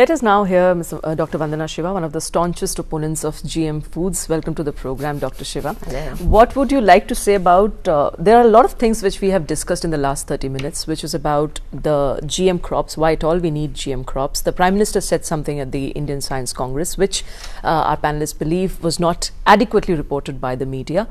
Let us now hear Dr. Vandana Shiva, one of the staunchest opponents of GM foods. Welcome to the program, Dr. Shiva. Hello. What would you like to say about, there are a lot of things which we have discussed in the last 30 minutes, which is about the GM crops, why at all we need GM crops. The Prime Minister said something at the Indian Science Congress, which our panelists believe was not adequately reported by the media.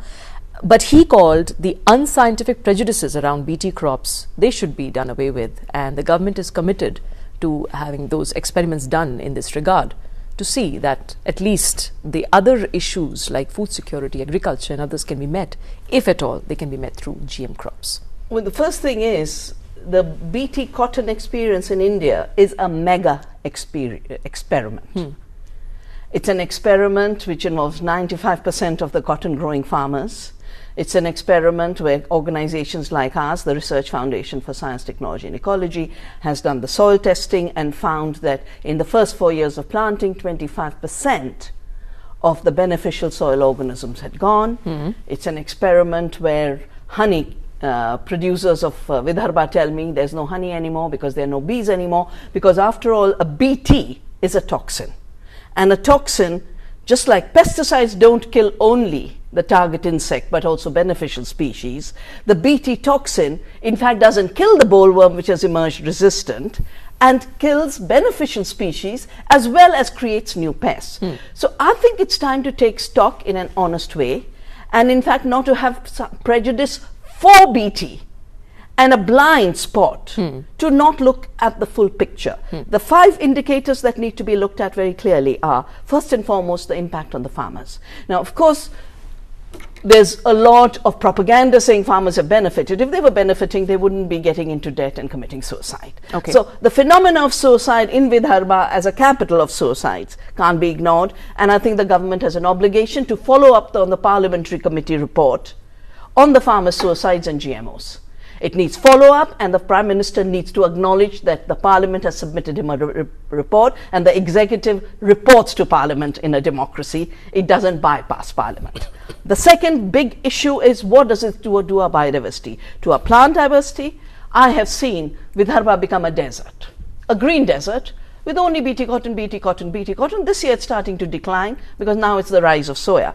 But he called the unscientific prejudices around BT crops, they should be done away with. And the government is committed to having those experiments done in this regard to see that at least the other issues like food security, agriculture and others can be met, if at all they can be met through GM crops. Well, the first thing is the BT cotton experience in India is a mega experiment. It's an experiment which involves 95% of the cotton growing farmers. It's an experiment where organizations like ours, the Research Foundation for Science, Technology and Ecology, has done the soil testing and found that in the first 4 years of planting, 25% of the beneficial soil organisms had gone. It's an experiment where honey producers of Vidarbha tell me there's no honey anymore because there are no bees anymore, because after all, a BT is a toxin. And a toxin, just like pesticides don't kill only the target insect but also beneficial species, the BT toxin in fact doesn't kill the bollworm which has emerged resistant and kills beneficial species as well as creates new pests. So I think it's time to take stock in an honest way and in fact not to have prejudice for BT and a blind spot to not look at the full picture. The 5 indicators that need to be looked at very clearly are, first and foremost, the impact on the farmers. Now, of course, there's a lot of propaganda saying farmers have benefited. If they were benefiting, they wouldn't be getting into debt and committing suicide. Okay. So the phenomena of suicide in Vidarbha as a capital of suicides can't be ignored, and I think the government has an obligation to follow up on the parliamentary committee report on the farmer suicides and GMOs. It needs follow-up, and the Prime Minister needs to acknowledge that the Parliament has submitted him a report, and the executive reports to Parliament in a democracy. It doesn't bypass Parliament. The second big issue is, what does it do to our biodiversity? To our plant diversity, I have seen Vidarbha become a desert, a green desert, with only BT cotton, BT cotton, BT cotton. This year it's starting to decline because now it's the rise of soya.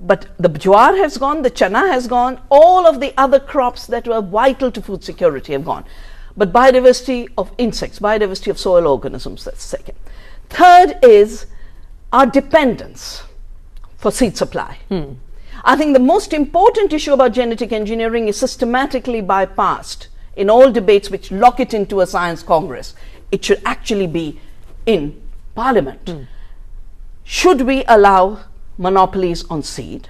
But the jowar has gone, the chana has gone, all of the other crops that were vital to food security have gone. But biodiversity of insects, biodiversity of soil organisms, that's second. Third is our dependence for seed supply. I think the most important issue about genetic engineering is systematically bypassed in all debates which lock it into a science congress. It should actually be in Parliament. Should we allow monopolies on seed?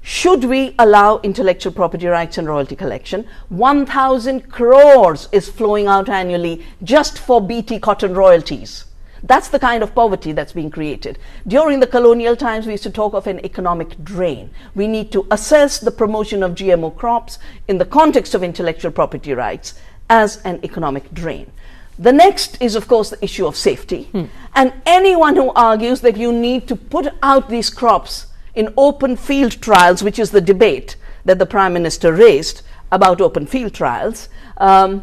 Should we allow intellectual property rights and royalty collection? 1,000 crores is flowing out annually just for BT cotton royalties. That's the kind of poverty that's being created. During the colonial times, we used to talk of an economic drain. We need to assess the promotion of GMO crops in the context of intellectual property rights as an economic drain. The next is, of course, the issue of safety. And anyone who argues that you need to put out these crops in open field trials, which is the debate that the Prime Minister raised about open field trials, I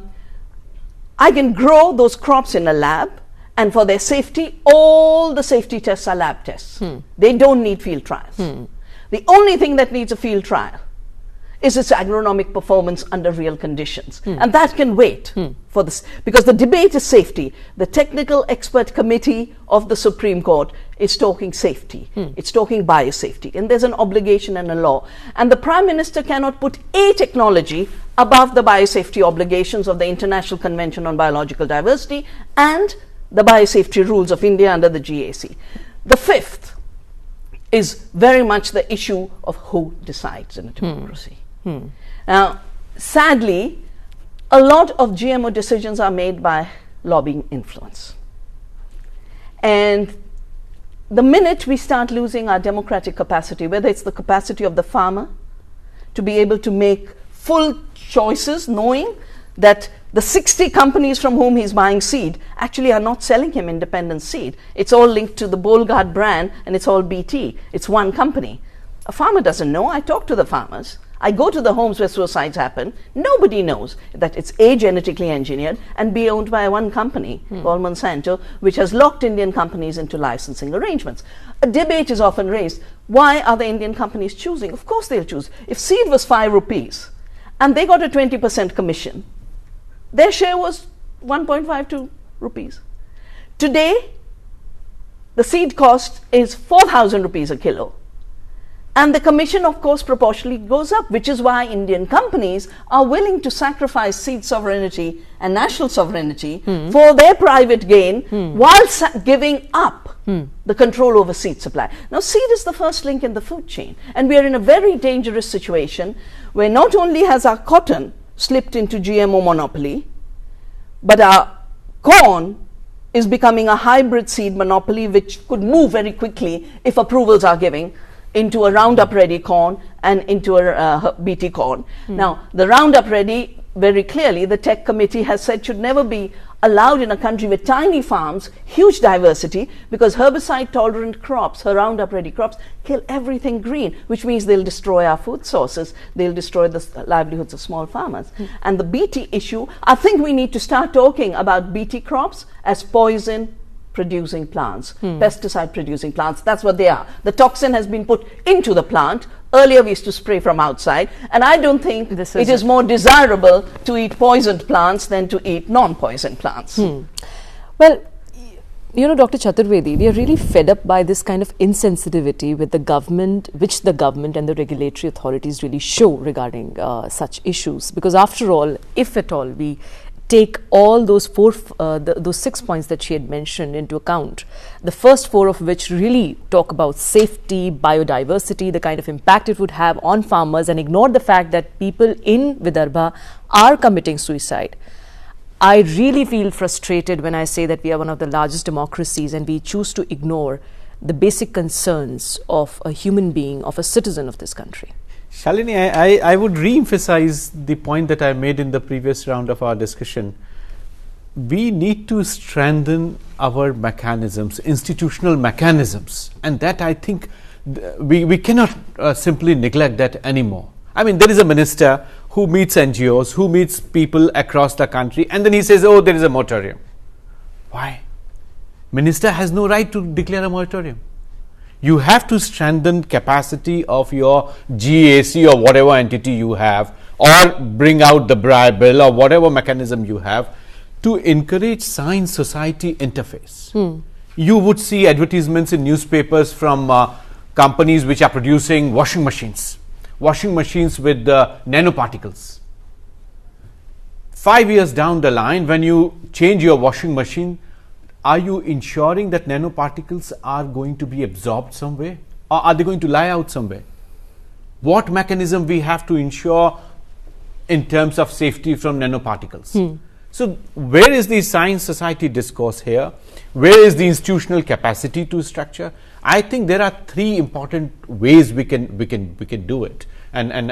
can grow those crops in a lab, and for their safety, all the safety tests are lab tests. They don't need field trials. The only thing that needs a field trial is its agronomic performance under real conditions. And that can wait for this, because the debate is safety. The technical expert committee of the Supreme Court is talking safety. It's talking biosafety. And there's an obligation and a law. And the Prime Minister cannot put a technology above the biosafety obligations of the International Convention on Biological Diversity and the biosafety rules of India under the GAC. The fifth is very much the issue of who decides in a democracy. Now, sadly, a lot of GMO decisions are made by lobbying influence. And the minute we start losing our democratic capacity, whether it's the capacity of the farmer to be able to make full choices, knowing that the 60 companies from whom he's buying seed actually are not selling him independent seed. It's all linked to the Bolgard brand and it's all BT. It's one company. A farmer doesn't know. I talk to the farmers. I go to the homes where suicides happen. Nobody knows that it's A, genetically engineered, and B, owned by one company called Monsanto, which has locked Indian companies into licensing arrangements. A debate is often raised. Why are the Indian companies choosing? Of course they'll choose. If seed was 5 rupees and they got a 20% commission, their share was 1.52 rupees. Today, the seed cost is 4,000 rupees a kilo. And the commission, of course, proportionally goes up, which is why Indian companies are willing to sacrifice seed sovereignty and national sovereignty for their private gain while giving up the control over seed supply. Now, seed is the first link in the food chain. And we are in a very dangerous situation where not only has our cotton slipped into GMO monopoly, but our corn is becoming a hybrid seed monopoly, which could move very quickly if approvals are given into a Roundup Ready corn and into a BT corn. Now, the Roundup Ready, very clearly, the Tech Committee has said should never be allowed in a country with tiny farms, huge diversity, because herbicide-tolerant crops, Roundup Ready crops, kill everything green, which means they'll destroy our food sources, they'll destroy the livelihoods of small farmers. And the BT issue, I think we need to start talking about BT crops as poison-producing plants, pesticide-producing plants. That's what they are. The toxin has been put into the plant. Earlier we used to spray from outside, and I don't think it is more desirable to eat poisoned plants than to eat non-poisoned plants. Well, you know, Dr. Chaturvedi, we are really fed up by this kind of insensitivity with the government, which the government and the regulatory authorities really show regarding such issues. Because after all, if at all we take all those those 6 points that she had mentioned into account, the first 4 of which really talk about safety, biodiversity, the kind of impact it would have on farmers, and ignore the fact that people in Vidarbha are committing suicide. I really feel frustrated when I say that we are one of the largest democracies and we choose to ignore the basic concerns of a human being, of a citizen of this country. Shalini, I would re-emphasize the point that I made in the previous round of our discussion. We need to strengthen our mechanisms, institutional mechanisms, and that I think we cannot simply neglect that anymore. I mean, there is a minister who meets NGOs, who meets people across the country, and then he says, oh, there is a moratorium. Why? Minister has no right to declare a moratorium. You have to strengthen capacity of your GAC or whatever entity you have, or bring out the bribe bill or whatever mechanism you have to encourage science society interface. You would see advertisements in newspapers from companies which are producing washing machines with nanoparticles. 5 years down the line, when you change your washing machine, are you ensuring that nanoparticles are going to be absorbed somewhere, or are they going to lie out somewhere? What mechanism we have to ensure in terms of safety from nanoparticles? So where is the science society discourse here? Where is the institutional capacity to structure? I think there are 3 important ways we can do it. And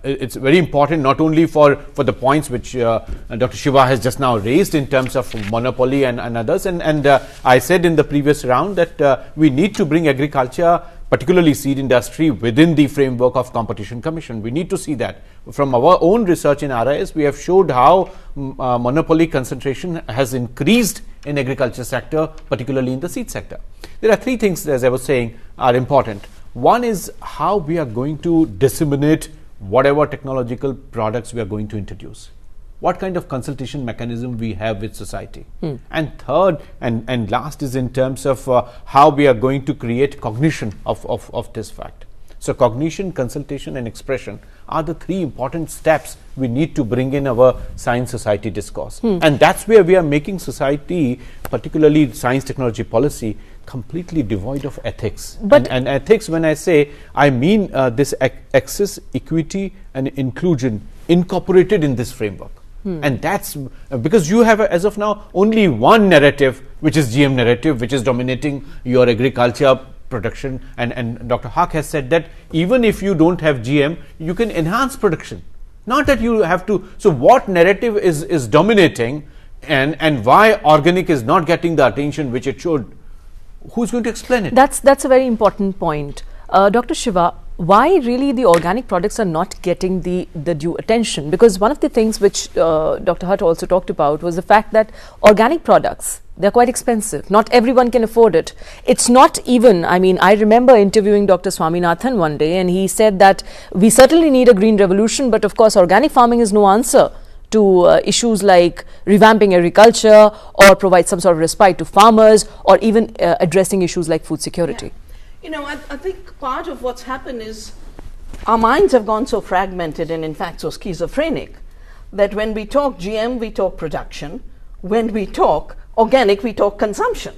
it's very important not only for the points which Dr. Shiva has just now raised in terms of monopoly and others. And I said in the previous round that we need to bring agriculture, particularly seed industry, within the framework of Competition Commission. We need to see that. From our own research in RIS, we have showed how monopoly concentration has increased in agriculture sector, particularly in the seed sector. There are 3 things, as I was saying, are important. One is how we are going to disseminate whatever technological products we are going to introduce. What kind of consultation mechanism we have with society. And third and last is in terms of how we are going to create cognition of this fact. So cognition, consultation and expression are the 3 important steps we need to bring in our science society discourse. And that's where we are making society, particularly science technology policy, completely devoid of ethics. And ethics, when I say, I mean this access, equity and inclusion incorporated in this framework. And that's because you have as of now only one narrative, which is GM narrative, which is dominating your agriculture production, and Dr. Haq has said that even if you don't have GM, you can enhance production, not that you have to. So what narrative is dominating, and why organic is not getting the attention which it should? Who's going to explain it? That's a very important point. Dr. Shiva, why really the organic products are not getting the due attention? Because one of the things which Dr. Hutt also talked about was the fact that organic products, they're quite expensive. Not everyone can afford it. It's not even, I mean, I remember interviewing Dr. Swaminathan one day, and he said that we certainly need a green revolution, but of course organic farming is no answer to issues like revamping agriculture or provide some sort of respite to farmers, or even addressing issues like food security. Yeah. You know, I think part of what's happened is our minds have gone so fragmented and in fact so schizophrenic that when we talk GM, we talk production. When we talk organic, we talk consumption.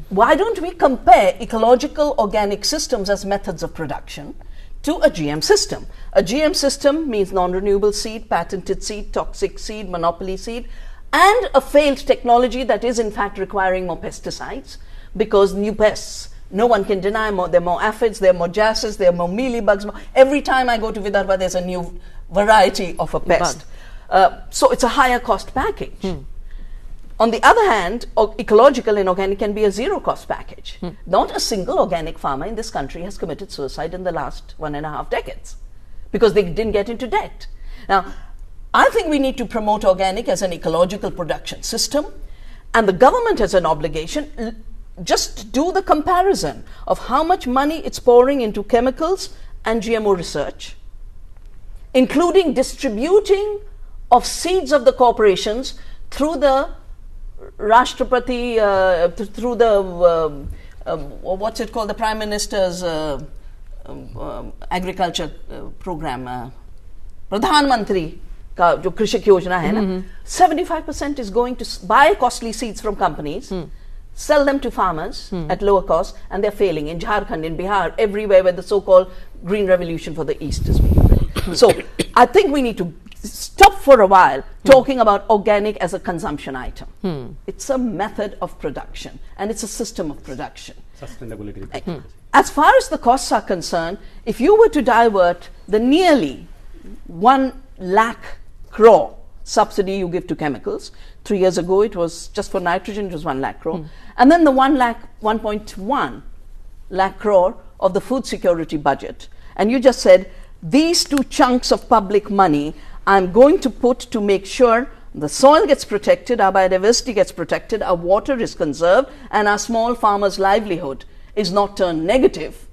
Why don't we compare ecological organic systems as methods of production to a GM system? A GM system means non-renewable seed, patented seed, toxic seed, monopoly seed, and a failed technology that is in fact requiring more pesticides, because new pests, no one can deny there are more aphids, there are more jasses, there are more mealybugs. Every time I go to Vidarbha, there's a new variety of a pest. So it's a higher cost package. On the other hand, ecological and organic can be a zero cost package. Not a single organic farmer in this country has committed suicide in the last 1.5 decades because they didn't get into debt. Now, I think we need to promote organic as an ecological production system, and the government has an obligation. Just do the comparison of how much money it's pouring into chemicals and GMO research, including distributing of seeds of the corporations through the Rashtrapati, through the, what's it called, the Prime Minister's agriculture program, Pradhan Mantri ka jo Krishak Yojana hai na, 75% is going to buy costly seeds from companies, sell them to farmers at lower cost, and they're failing in Jharkhand, in Bihar, everywhere where the so-called green revolution for the East is being built. So I think we need to stop for a while talking about organic as a consumption item. It's a method of production, and it's a system of production. Sustainability. As far as the costs are concerned, if you were to divert the nearly 1 lakh crore subsidy you give to chemicals, 3 years ago it was just for nitrogen, it was 1 lakh crore, and then the 1.1 lakh crore of the food security budget, and you just said, these two chunks of public money I'm going to put to make sure the soil gets protected, our biodiversity gets protected, our water is conserved, and our small farmers' livelihood is not turned negative,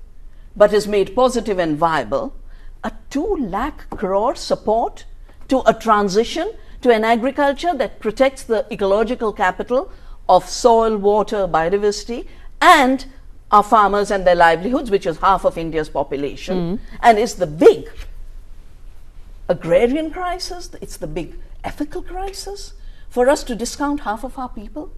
but is made positive and viable. A 2 lakh crore support to a transition to an agriculture that protects the ecological capital of soil, water, biodiversity, and our farmers and their livelihoods, which is half of India's population, and is the big agrarian crisis, it's the big ethical crisis, for us to discount half of our people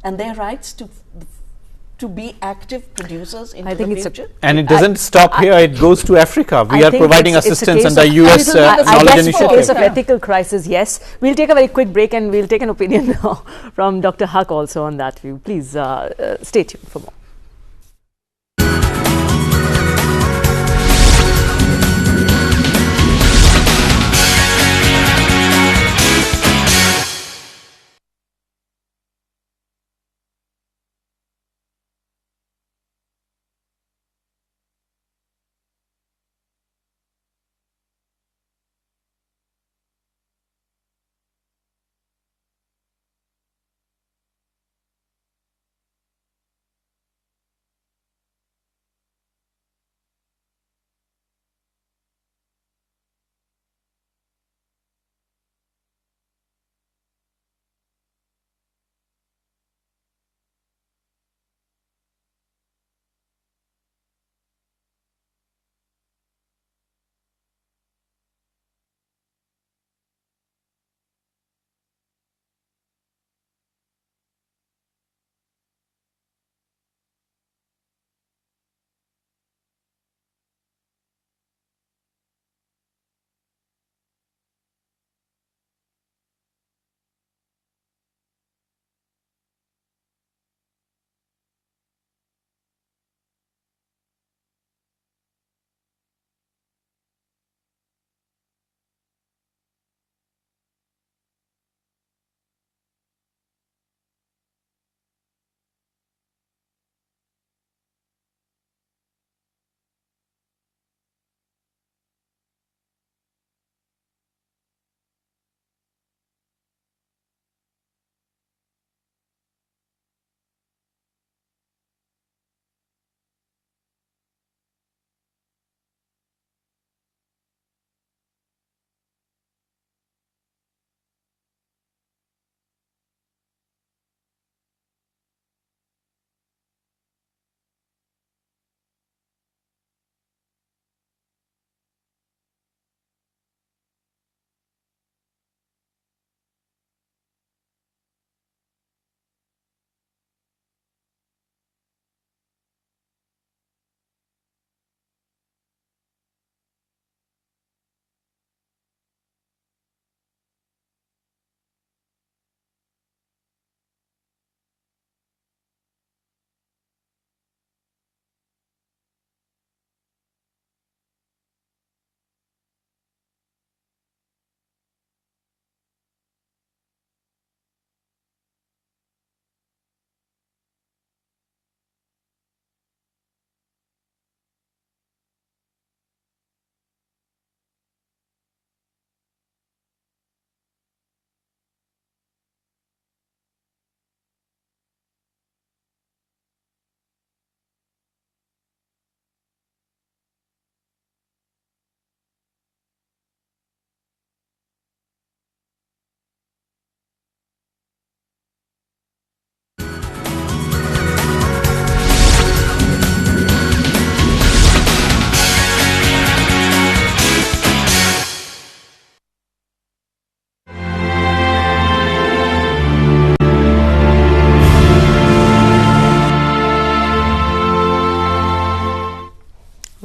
and their rights to be active producers into the future. And it doesn't stop here, it goes to Africa. We are providing assistance under US Knowledge Initiative. It's a case of ethical crisis, yes. We'll take a very quick break and we'll take an opinion now from Dr. Hutt also on that view. Please stay tuned for more.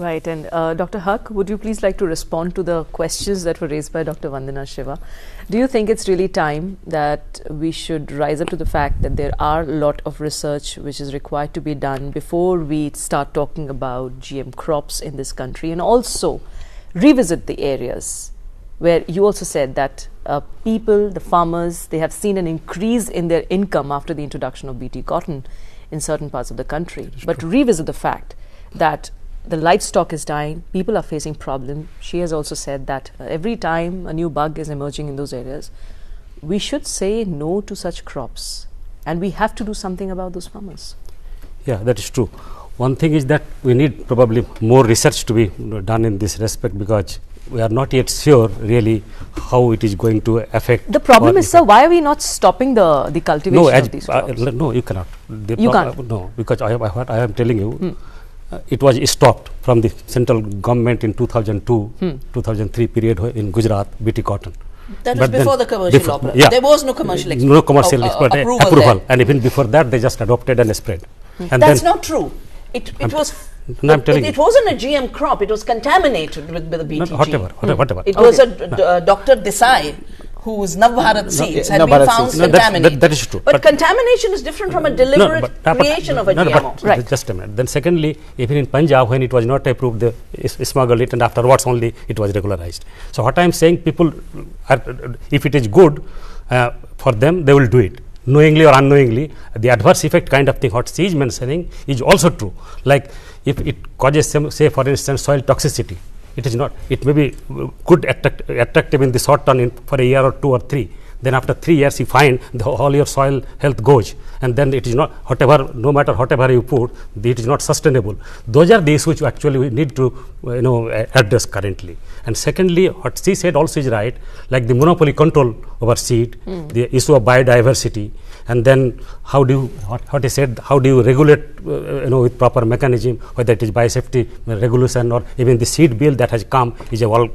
Right, and Dr. Haq, would you please like to respond to the questions that were raised by Dr. Vandana Shiva? Do you think it's really time that we should rise up to the fact that there are a lot of research which is required to be done before we start talking about GM crops in this country, and also revisit the areas where you also said that people, the farmers, they have seen an increase in their income after the introduction of BT cotton in certain parts of the country, but revisit the fact that the livestock is dying, people are facing problems. She has also said that every time a new bug is emerging in those areas, we should say no to such crops, and we have to do something about those farmers. Yeah, that is true. One thing is that we need probably more research to be done in this respect, because we are not yet sure really how it is going to affect. The problem is, sir, why are we not stopping the cultivation of these crops? No, you cannot. You can't? No, because what I am telling you, it was stopped from the central government in 2002-2003 period in Gujarat, BT cotton. That was before the commercial operation. Yeah, there was no commercial approval, and even before that they just adopted and spread. And that's not true. It was. No, I'm telling it wasn't a GM crop. It was contaminated with the BT gene. Whatever. It was a Dr. Desai, whose Navbharat seeds had been found contaminated. That is true. But contamination is different from a deliberate creation of a GMO. Right. Just a minute. Then secondly, even in Punjab, when it was not approved, they smuggled it, and afterwards only it was regularized. So what I am saying, people, if it is good for them, they will do it. Knowingly or unknowingly, the adverse effect kind of thing what she is mentioning is also true. Like if it causes some, say for instance, soil toxicity, it is not. It may be good attractive in the short term for a year or 2 or 3. Then after 3 years, you find all your soil health goes, and then it is not no matter whatever you put, it is not sustainable. Those are the issues actually we need to address currently. And secondly, what she said also is right, like the monopoly control over seed, the issue of biodiversity, and then how do you, what he said, how do you regulate with proper mechanism, whether it is biosafety regulation or even the seed bill that has come is a all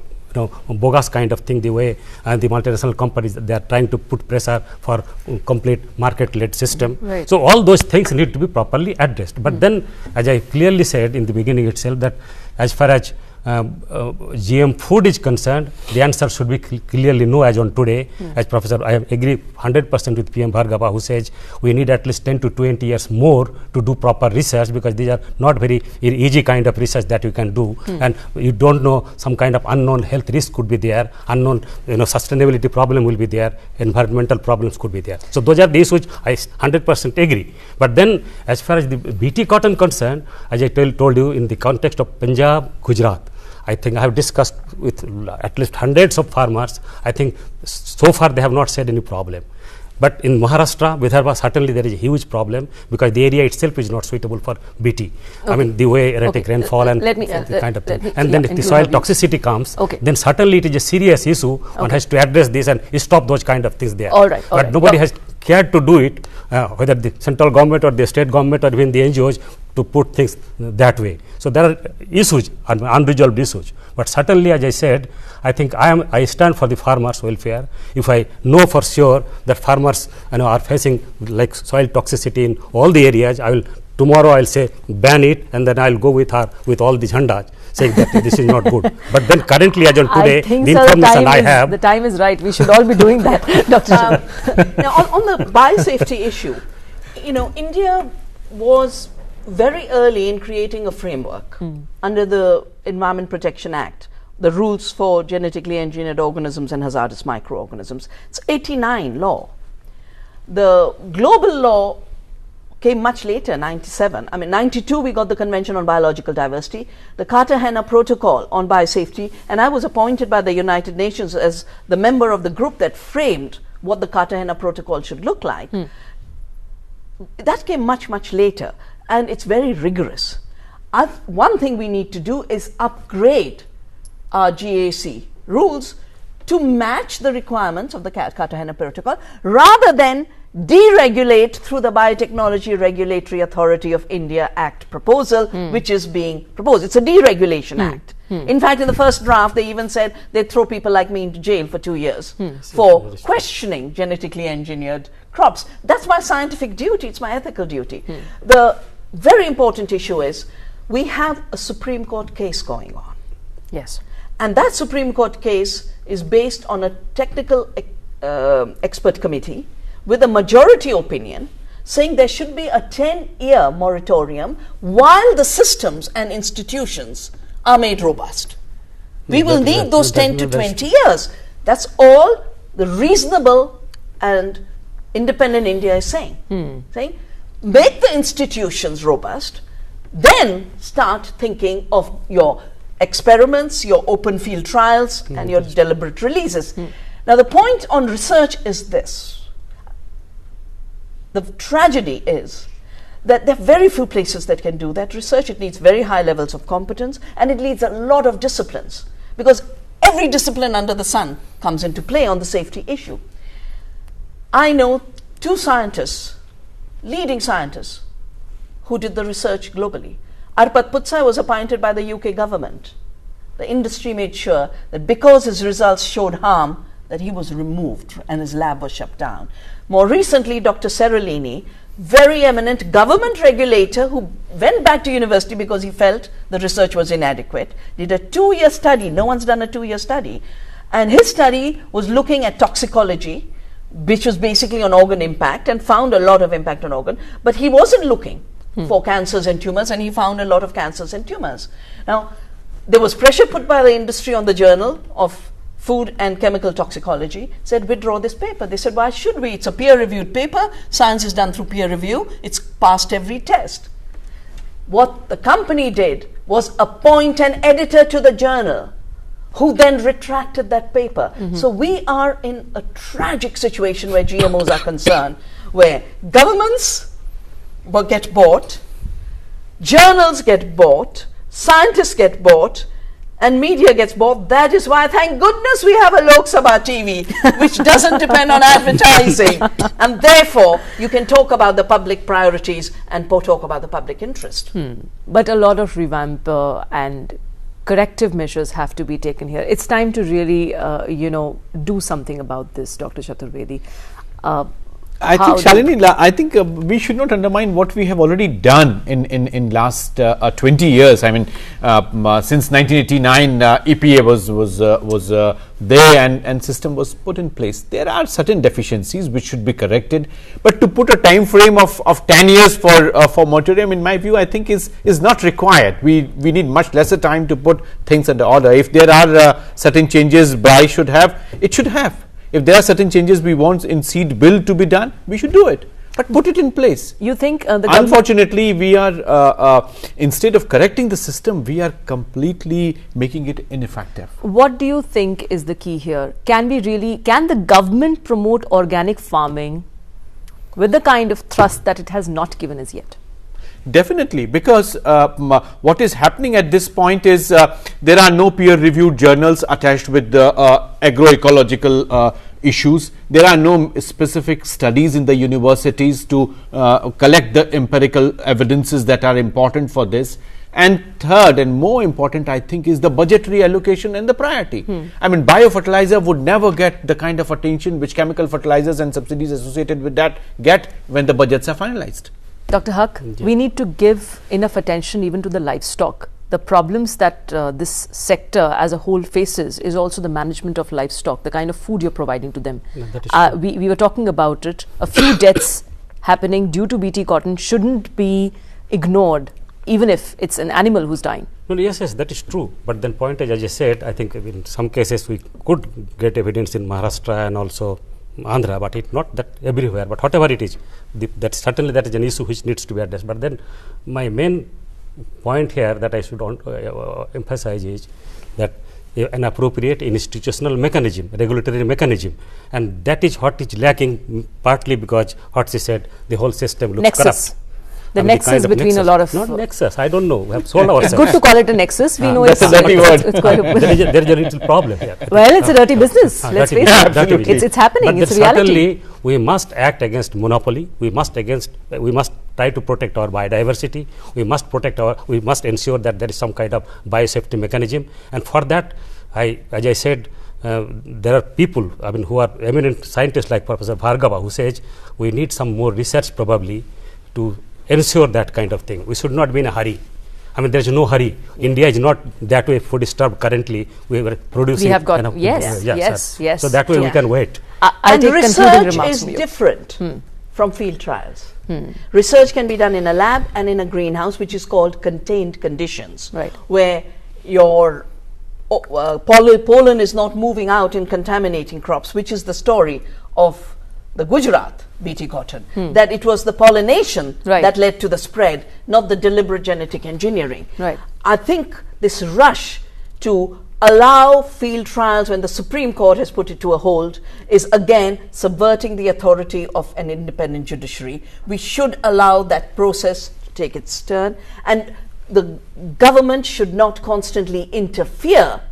bogus kind of thing, the way the multinational companies, they are trying to put pressure for complete market-led system. Right. So all those things need to be properly addressed. But then, as I clearly said in the beginning itself, that as far as GM food is concerned, the answer should be clearly no as on today. As Professor, I agree 100% with PM Bhargava, who says we need at least 10 to 20 years more to do proper research, because these are not very easy kind of research that you can do. And you don't know, some kind of unknown health risk could be there, unknown sustainability problem will be there, environmental problems could be there. So those are the issues I 100% agree. But then as far as the BT cotton concerned, as I told you, in the context of Punjab, Gujarat, I think I have discussed with at least hundreds of farmers. I think so far they have not said any problem. But in Maharashtra, Vidarbha, certainly there is a huge problem, because the area itself is not suitable for BT. Okay. I mean, the way erratic rainfall and the kind of thing. And then if the soil toxicity comes, then certainly it is a serious issue. One has to address this and stop those kind of things there. But nobody has cared to do it, whether the central government or the state government or even the NGOs, to put things that way. So there are issues, unresolved issues. But certainly, as I said, I think I stand for the farmers' welfare. If I know for sure that farmers are facing like soil toxicity in all the areas, tomorrow I'll say ban it, and then I'll go with her with all the jhandas saying that this is not good. But then currently, as on today, the information I have, the time is right. We should all be doing that, Dr. Now, on the biosafety issue, India was very early in creating a framework under the Environment Protection Act, the rules for genetically engineered organisms and hazardous microorganisms. It's 89 law. The global law came much later, 97. I mean, 92 we got the Convention on Biological Diversity, the Cartagena Protocol on Biosafety, and I was appointed by the United Nations as the member of the group that framed what the Cartagena Protocol should look like. That came much, much later, and it's very rigorous. One thing we need to do is upgrade our GAC rules to match the requirements of the Cartagena Protocol, rather than deregulate through the Biotechnology Regulatory Authority of India Act proposal, which is being proposed. It's a deregulation act. In fact, in the first draft, they even said they'd throw people like me into jail for 2 years for questioning genetically engineered crops. That's my scientific duty. It's my ethical duty. The very important issue is, we have a Supreme Court case going on. Yes. And that Supreme Court case is based on a technical expert committee with a majority opinion saying there should be a 10-year moratorium while the systems and institutions are made robust. We will need those 10 to 20 years. That's all the reasonable and independent India is saying. Saying, make the institutions robust, then start thinking of your experiments, your open field trials, and your deliberate releases. Now, the point on research is this. The tragedy is that there are very few places that can do that research. It needs very high levels of competence, and it needs a lot of disciplines, because every discipline under the sun comes into play on the safety issue. I know 2 scientists, leading scientists, who did the research globally. Arpat Putsai was appointed by the UK government. The industry made sure that because his results showed harm, that he was removed and his lab was shut down. More recently, Dr. Seralini, very eminent government regulator who went back to university because he felt the research was inadequate, did a 2-year study. No one's done a 2-year study. And his study was looking at toxicology, which was basically on organ impact, and found a lot of impact on organ. But he wasn't looking for cancers and tumors, and he found a lot of cancers and tumors. Now, there was pressure put by the industry on the Journal of Food and Chemical Toxicology, said withdraw this paper. They said, why should we? It's a peer-reviewed paper. Science is done through peer review. It's passed every test. What the company did was appoint an editor to the journal who then retracted that paper. So we are in a tragic situation where GMOs are concerned, where governments get bought, journals get bought, scientists get bought, and media gets bought. That is why, thank goodness, we have a Lok Sabha TV, which doesn't depend on advertising. And therefore, you can talk about the public priorities and talk about the public interest. But a lot of revamp and corrective measures have to be taken here. It's time to really, do something about this, Dr. Chaturvedi. I think, Shalini, I think we should not undermine what we have already done in last 20 years. I mean, since 1989, EPA was there and system was put in place. There are certain deficiencies which should be corrected, but to put a time frame of 10 years for moratorium, in my view, I think is not required. We need much lesser time to put things under order. If there are certain changes BRI should have, it should have. If there are certain changes we want in seed bill to be done, we should do it. But put it in place. You think unfortunately, we are instead of correcting the system, we are completely making it ineffective. What do you think is the key here? Can the government promote organic farming with the kind of thrust that it has not given as yet? Definitely, because what is happening at this point is there are no peer-reviewed journals attached with the agroecological issues. There are no specific studies in the universities to collect the empirical evidences that are important for this. And third and more important, I think, is the budgetary allocation and the priority. I mean, biofertilizer would never get the kind of attention which chemical fertilizers and subsidies associated with that get when the budgets are finalized. Dr. Haq, we need to give enough attention even to the livestock. The problems that this sector as a whole faces is also the management of livestock, the kind of food you're providing to them. We were talking about it. A few deaths happening due to BT cotton shouldn't be ignored, even if it's an animal who's dying. No, yes, that is true. But then point as I said, I think in some cases we could get evidence in Maharashtra and also Andhra, but it's not that everywhere. But whatever it is, that certainly that is an issue which needs to be addressed. But then my main point here that I should emphasize is that an appropriate institutional mechanism, regulatory mechanism, and that is what is lacking, partly because what she said, the whole system looks corrupt. The nexus between a lot of... Not nexus, I don't know. We have sold ourselves. It's good to call it a nexus. We know that's a dirty word. It's quite there is a little problem here. Well, it's a dirty business. Let's face it. It's happening. But it's reality. Certainly, we must act against monopoly. We must try to protect our biodiversity. We must ensure that there is some kind of biosafety mechanism. And for that, as I said, there are people, I mean, who are eminent scientists like Professor Bhargava, who says we need some more research probably to ensure that kind of thing. We should not be in a hurry. I mean, there is no hurry. India is not that way food starved currently. We were producing. We have got, kind of, yes, sir. yes. So that way we can wait. I'll take concluding research remarks is from you. different from field trials. Research can be done in a lab and in a greenhouse, which is called contained conditions, Right. where your pollen is not moving out and contaminating crops, which is the story of the Gujarat BT cotton, that it was the pollination Right. that led to the spread, not the deliberate genetic engineering. Right. I think this rush to allow field trials when the Supreme Court has put it to a hold is again subverting the authority of an independent judiciary. We should allow that process to take its turn, and the government should not constantly interfere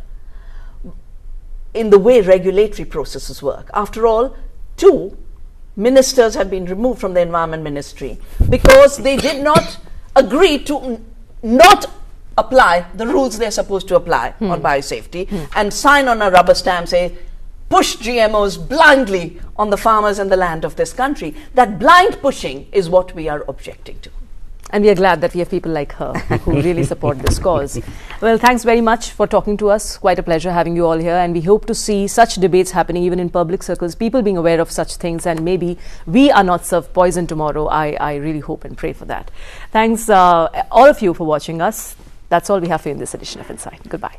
in the way regulatory processes work. After all, 2 ministers have been removed from the Environment Ministry because they did not agree to not apply the rules they're supposed to apply on biosafety and sign on a rubber stamp, say, push GMOs blindly on the farmers and the land of this country. That blind pushing is what we are objecting to. And we are glad that we have people like her who really support this cause. Well, thanks very much for talking to us. Quite a pleasure having you all here. And we hope to see such debates happening even in public circles, people being aware of such things, and maybe we are not served poison tomorrow. I really hope and pray for that. Thanks all of you for watching us. That's all we have for you in this edition of Insight. Goodbye.